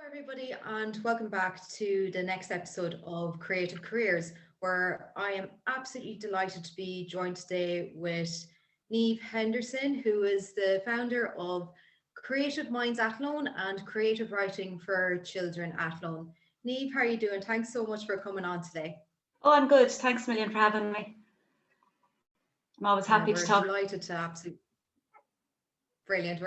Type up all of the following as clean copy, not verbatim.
Everybody, and welcome back to the next episode of Creative Careers, where I am absolutely delighted to be joined today with Niamh Henderson, who is the founder of Creative Minds Athlone and Creative Writing for Children Athlone. Niamh, how are you doing? Thanks so much for coming on today. Oh, I'm good. Thanks a million for having me. I'm always happy to talk. We're delighted to absolutely brilliant.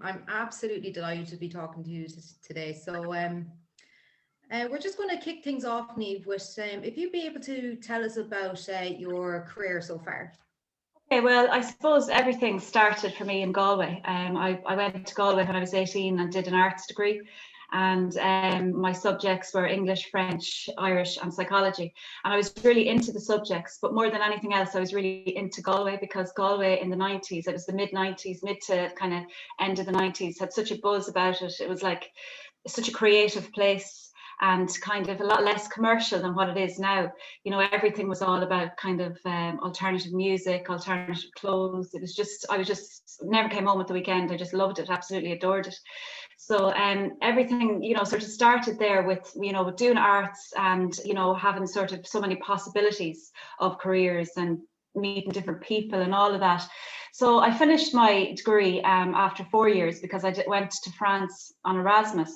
I'm absolutely delighted to be talking to you today. So we're just going to kick things off, Niamh, with if you'd be able to tell us about your career so far. Okay, well, I suppose everything started for me in Galway. I went to Galway when I was 18 and did an arts degree. And my subjects were English, French, Irish and psychology. And I was really into the subjects, but more than anything else, I was really into Galway because Galway in the 90s, it was the mid-90s, mid to kind of end of the 90s, had such a buzz about it. It was like such a creative place and kind of a lot less commercial than what it is now. You know, everything was all about kind of alternative music, alternative clothes. It was just, I was just, never came home at the weekend. I just loved it, absolutely adored it. So everything, you know, sort of started there with, you know, with doing arts and, you know, having sort of so many possibilities of careers and meeting different people and all of that. So I finished my degree after 4 years because I went to France on Erasmus.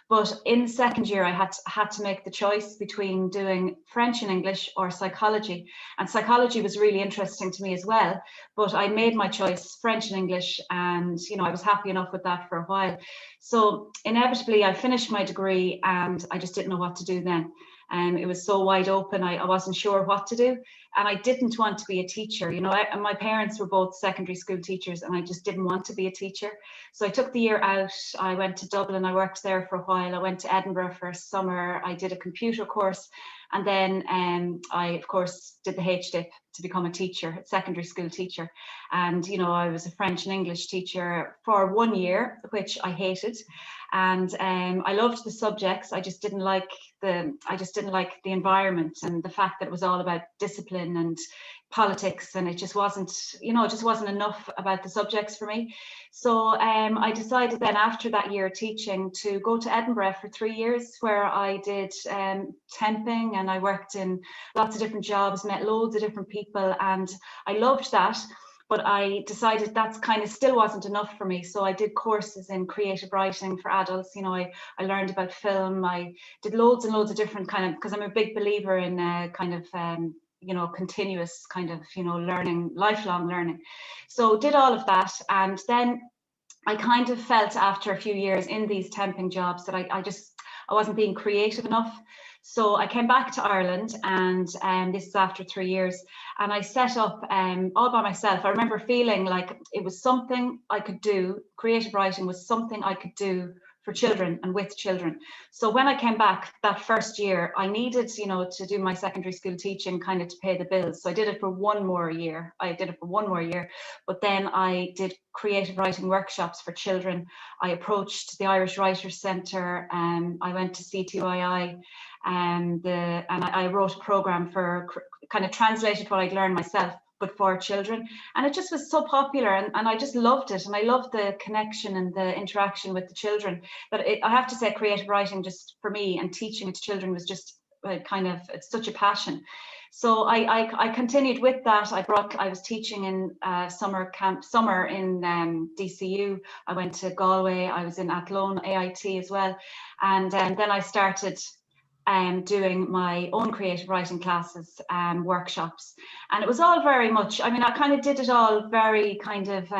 But in the second year, I had to make the choice between doing French and English or psychology. And psychology was really interesting to me as well. But I made my choice French and English, and you know I was happy enough with that for a while. So inevitably, I finished my degree, and I just didn't know what to do then. It was so wide open. I wasn't sure what to do, and I didn't want to be a teacher. You know, my parents were both secondary school teachers, and I just didn't want to be a teacher. So I took the year out. I went to Dublin. I worked there for a while. I went to Edinburgh for a summer. I did a computer course, and then I, of course, did the HDIP to become a teacher, a secondary school teacher. And you know, I was a French and English teacher for 1 year, which I hated. And I loved the subjects. I just didn't like the environment and the fact that it was all about discipline and politics, and it just wasn't, you know, it just wasn't enough about the subjects for me. So I decided then after that year teaching to go to Edinburgh for 3 years, where I did temping, and I worked in lots of different jobs, met loads of different people, and I loved that. But I decided that's kind of still wasn't enough for me. So I did courses in creative writing for adults. You know, I learned about film. I did loads and loads of different kind of, because I'm a big believer in kind of, you know, continuous kind of, you know, learning, lifelong learning. So did all of that. And then I kind of felt after a few years in these temping jobs that I wasn't being creative enough. So I came back to Ireland, and this is after 3 years, and I set up all by myself. I remember feeling like it was something I could do. Creative writing was something I could do for children and with children. So when I came back that first year, I needed, you know, to do my secondary school teaching kind of to pay the bills. So I did it for 1 more year. But then I did creative writing workshops for children. I approached the Irish Writers Centre, I went to CTYI, and I wrote a program for kind of translated what I'd learned myself, but for children. And it just was so popular, and I just loved it. And I loved the connection and the interaction with the children. But I have to say, creative writing just for me and teaching it to children was just kind of, it's such a passion. So I continued with that. I was teaching in summer in DCU. I went to Galway. I was in Athlone AIT as well. And then I started doing my own creative writing classes and workshops, and it was all very much, I mean, I kind of did it all very kind of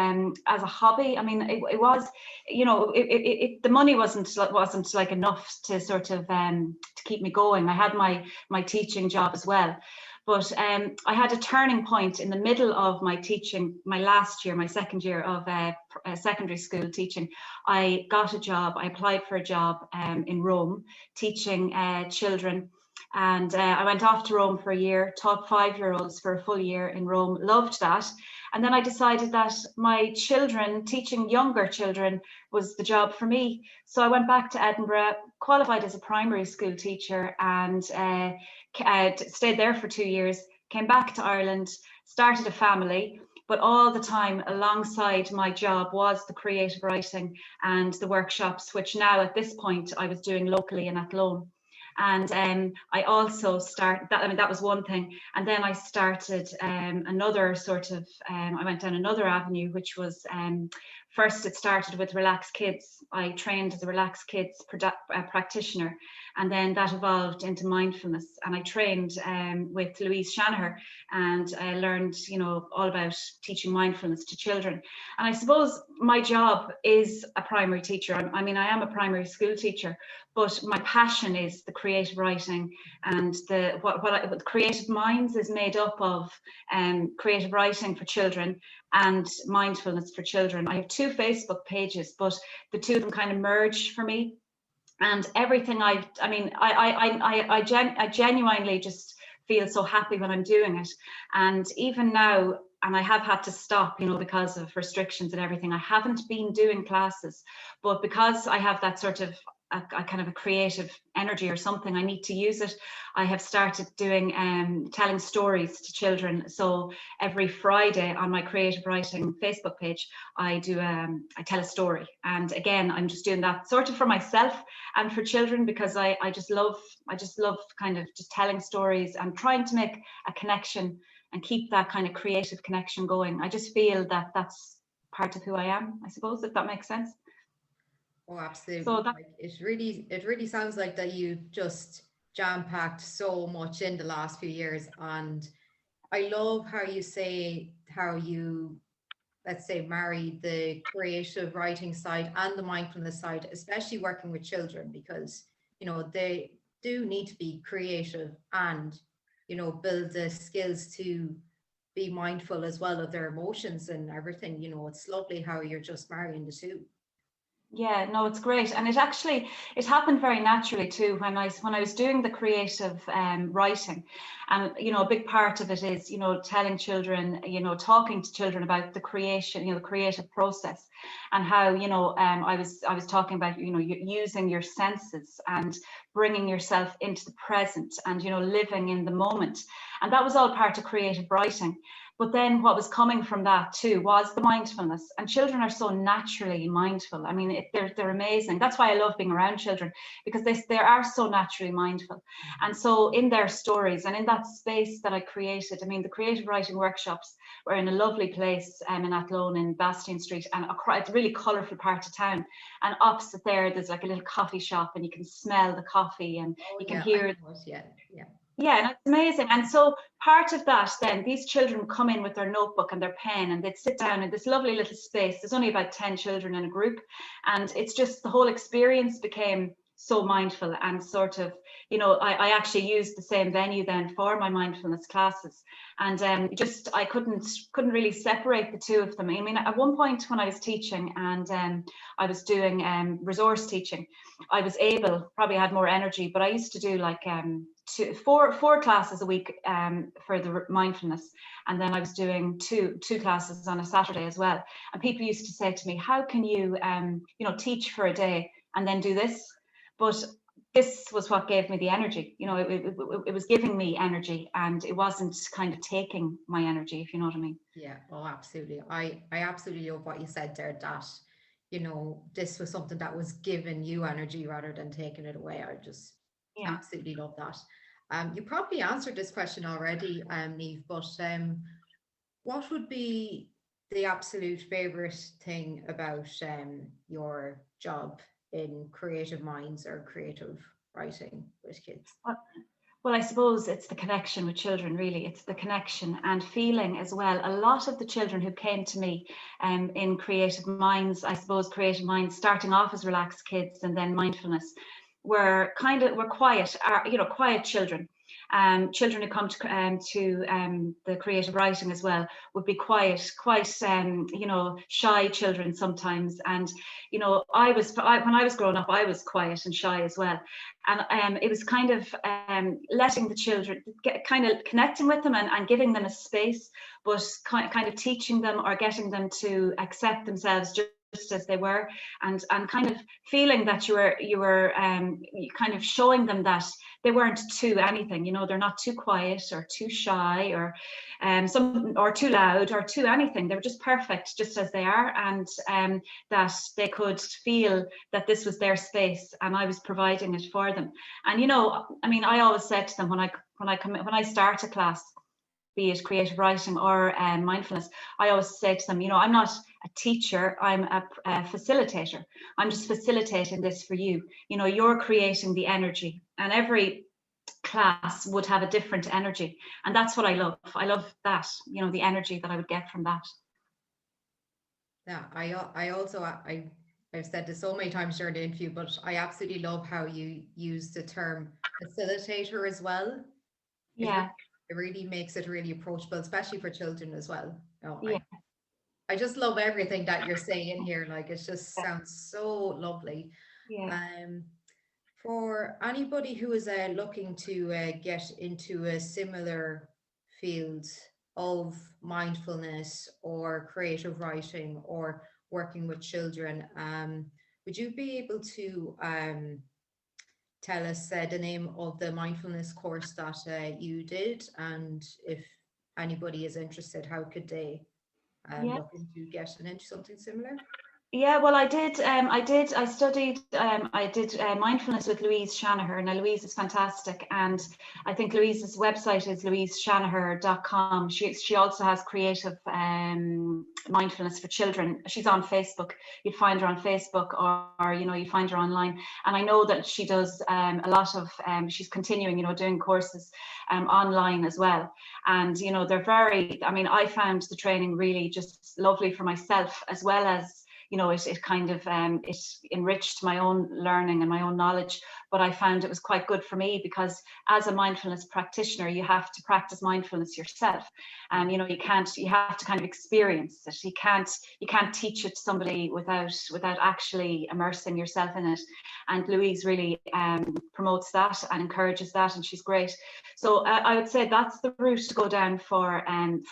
as a hobby. I mean, it was, you know, the money wasn't like enough to sort of to keep me going. I had my teaching job as well. But I had a turning point in the middle of my teaching, my last year, my second year of secondary school teaching. I got a job, I applied for a job in Rome, teaching children. And I went off to Rome for a year, taught 5-year-olds for a full year in Rome, loved that. And then I decided that my children, teaching younger children, was the job for me. So I went back to Edinburgh, qualified as a primary school teacher, and stayed there for 2 years, came back to Ireland, started a family. but all the time alongside my job was the creative writing and the workshops, which now at this point I was doing locally in Athlone. And I also started that. I mean, that was one thing. And then I started another sort of, I went down another avenue, which was first it started with Relax Kids. I trained as a Relax Kids practitioner, and then that evolved into mindfulness. And I trained with Louise Shanaher, and I learned, you know, all about teaching mindfulness to children. And I suppose my job is a primary teacher. I mean, I am a primary school teacher, but my passion is the creative writing, and what Creative Minds is made up of, creative writing for children and mindfulness for children. I have 2 Facebook pages, but the 2 of them kind of merge for me. And everything I genuinely just feel so happy when I'm doing it. And even now, and I have had to stop, you know, because of restrictions and everything, I haven't been doing classes, but because I have that sort of a kind of a creative energy or something, I need to use it. I have started doing telling stories to children. So every Friday on my creative writing Facebook page, I tell a story. And again, I'm just doing that sort of for myself and for children, because I just love kind of just telling stories and trying to make a connection and keep that kind of creative connection going. I just feel that that's part of who I am, I suppose, if that makes sense. Oh, absolutely. So that, Like, it really sounds like that you just jam-packed so much in the last few years. And I love how you say how you, let's say, marry the creative writing side and the mindfulness side, especially working with children, because, you know, they do need to be creative and, you know, build the skills to be mindful as well of their emotions and everything. You know, it's lovely how you're just marrying the two. yeah, no, it's great. And it happened very naturally too when I was doing the creative writing. And, you know, a big part of it is, you know, telling children, you know, talking to children about the creation, you know, the creative process, and how, you know, I was talking about, you know, using your senses and bringing yourself into the present and, you know, living in the moment. And that was all part of creative writing. But then what was coming from that too was the mindfulness, and children are so naturally mindful. I mean, they're amazing. That's why I love being around children, because they are so naturally mindful. And so in their stories and in that space that I created, I mean, the creative writing workshops were in a lovely place in Athlone in Bastion Street, and it's a really colourful part of town. And opposite there's like a little coffee shop, and you can smell the coffee, and Oh you can yeah, hear. I know it. Yeah, yeah. Yeah, and it's amazing. And so part of that, then these children come in with their notebook and their pen, and they'd sit down in this lovely little space. There's only about 10 children in a group, and it's just the whole experience became so mindful. And sort of, you know, I actually used the same venue then for my mindfulness classes, and just I couldn't really separate the 2 of them. I mean, at one point when I was teaching and I was doing resource teaching, I was able, probably had more energy, but I used to do like four classes a week for the mindfulness, and then I was doing two classes on a Saturday as well. And people used to say to me, how can you you know, teach for a day and then do this? But this was what gave me the energy. You know, it was giving me energy, and it wasn't kind of taking my energy, if you know what I mean. Yeah, oh, absolutely. I absolutely love what you said there, that, you know, this was something that was giving you energy rather than taking it away. I just Yeah. absolutely love that. You probably answered this question already, Niamh, but what would be the absolute favorite thing about your job in Creative Minds or creative writing with kids? Well, I suppose it's the connection with children, really. It's the connection and feeling as well. A lot of the children who came to me in Creative Minds, I suppose Creative Minds, starting off as Relaxed Kids and then mindfulness, were quiet, you know, quiet children. Children who come to the creative writing as well would be quite you know, shy children sometimes. And you know, when I was growing up, I was quiet and shy as well. And it was kind of letting the children kind of connecting with them and giving them a space, but kind of teaching them or getting them to accept themselves just just as they were, and kind of feeling that you were kind of showing them that they weren't too anything, you know, they're not too quiet or too shy or or too loud or too anything. They're just perfect just as they are, and that they could feel that this was their space and I was providing it for them. And you know, I mean, I always said to them when I start a class, be it creative writing or mindfulness, I always say to them, you know, I'm not a teacher, I'm a facilitator. I'm just facilitating this for you. You know, you're creating the energy, and every class would have a different energy. And that's what I love. I love that, you know, the energy that I would get from that. Yeah, I've said this so many times during the interview, but I absolutely love how you use the term facilitator as well. Yeah. It really makes it really approachable, especially for children as well. No, Yeah. I just love everything that you're saying here. Like, it just sounds so lovely. Yeah. For anybody who is looking to get into a similar field of mindfulness or creative writing or working with children, would you be able to tell us the name of the mindfulness course that you did, and if anybody is interested, how could they Yeah. look into getting into something similar? Yeah, well, I did. I studied. I did mindfulness with Louise Shanaher. Now, Louise is fantastic, and I think Louise's website is louiseshanaher.com. She also has creative mindfulness for children. She's on Facebook. You'd find her on Facebook, or you know, you find her online. And I know that she does a lot of. She's continuing, you know, doing courses online as well. And you know, they're very. I mean, I found the training really just lovely for myself, as well as, you know, it kind of it enriched my own learning and my own knowledge. But I found it was quite good for me, because as a mindfulness practitioner, you have to practice mindfulness yourself. And you know, you have to kind of experience it. You can't teach it to somebody without actually immersing yourself in it. And Louise really promotes that and encourages that, and she's great. So I would say that's the route to go down for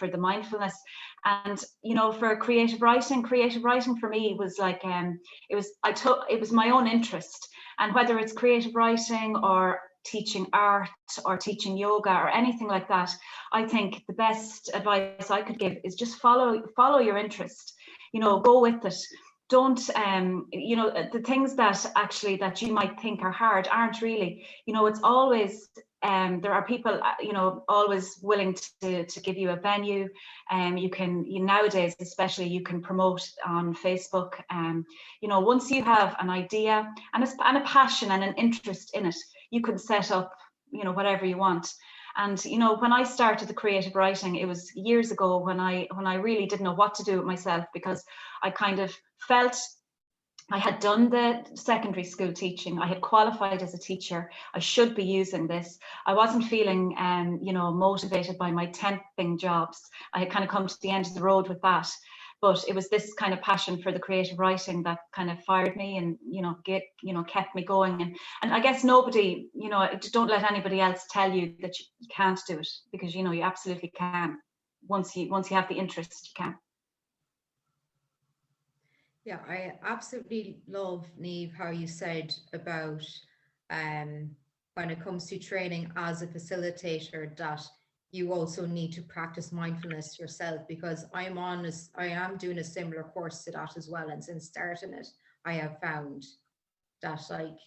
the mindfulness. And you know, for creative writing for me was like it was my own interest. And whether it's creative writing or teaching art or teaching yoga or anything like that, I think the best advice I could give is just follow your interest. You know, go with it. Don't you know, the things that you might think are hard aren't really. You know, it's always there are people, you know, always willing to give you a venue. Nowadays especially, you can promote on Facebook. You know, once you have an idea and a passion and an interest in it, you can set up, you know, whatever you want. And you know, when I started the creative writing, it was years ago, when I really didn't know what to do with myself, because I kind of felt I had done the secondary school teaching. I had qualified as a teacher. I should be using this. I wasn't feeling, you know, motivated by my temping jobs. I had kind of come to the end of the road with that. But it was this kind of passion for the creative writing that kind of fired me, and you know, kept me going. And I guess nobody, you know, don't let anybody else tell you that you can't do it, because you know, you absolutely can. Once you have the interest, you can. Yeah, I absolutely love, Niamh, how you said about when it comes to training as a facilitator, that you also need to practice mindfulness yourself, because I am doing a similar course to that as well. And since starting it, I have found that, like,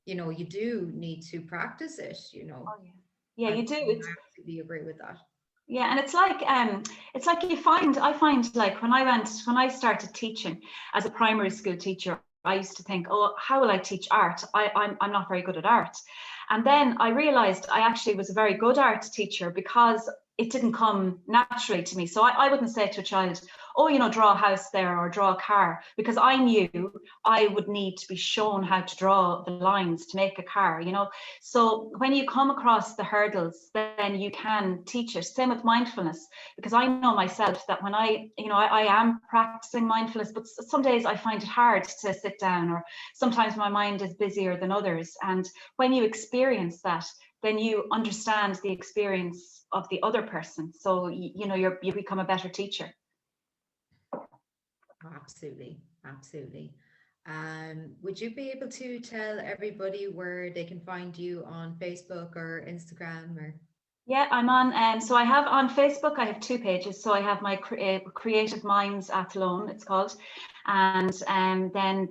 you know, you do need to practice it, you know. Oh, yeah. Yeah, you do. I absolutely agree with that. Yeah, and it's like I find like when I started teaching as a primary school teacher, I used to think, oh, how will I teach art? I'm not very good at art. And then I realized I actually was a very good art teacher, because it didn't come naturally to me. So I wouldn't say to a child, oh, you know, draw a house there or draw a car, because I knew I would need to be shown how to draw the lines to make a car, you know. So when you come across the hurdles, then you can teach it. Same with mindfulness, because I know myself that when I am practicing mindfulness, but some days I find it hard to sit down, or sometimes my mind is busier than others. And when you experience that, then you understand the experience of the other person. So you know, you become a better teacher. Absolutely, absolutely. Would you be able to tell everybody where they can find you on Facebook or Instagram or? Yeah, I'm on. So I have on Facebook. I have two pages. So I have my Creative Minds Athlone, it's called, and then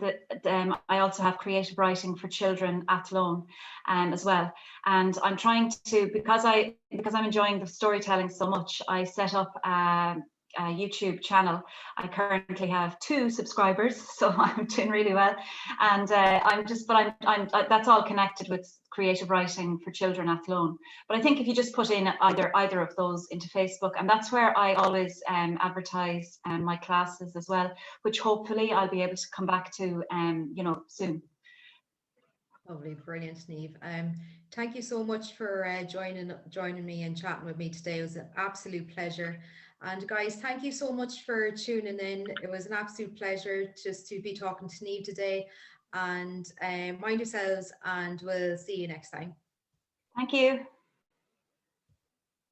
I also have Creative Writing for Children Athlone, as well. And I'm trying to, because I'm enjoying the storytelling so much, I set up a YouTube channel. I currently have 2 subscribers, so I'm doing really well. And that's all connected with creative writing for children Athlone. But I think if you just put in either of those into Facebook, and that's where I always advertise my classes as well, which hopefully I'll be able to come back to, soon. Lovely, brilliant, Niamh. Thank you so much for joining me and chatting with me today. It was an absolute pleasure. And guys, thank you so much for tuning in. It was an absolute pleasure just to be talking to Niamh today. And mind yourselves, and we'll see you next time. Thank you.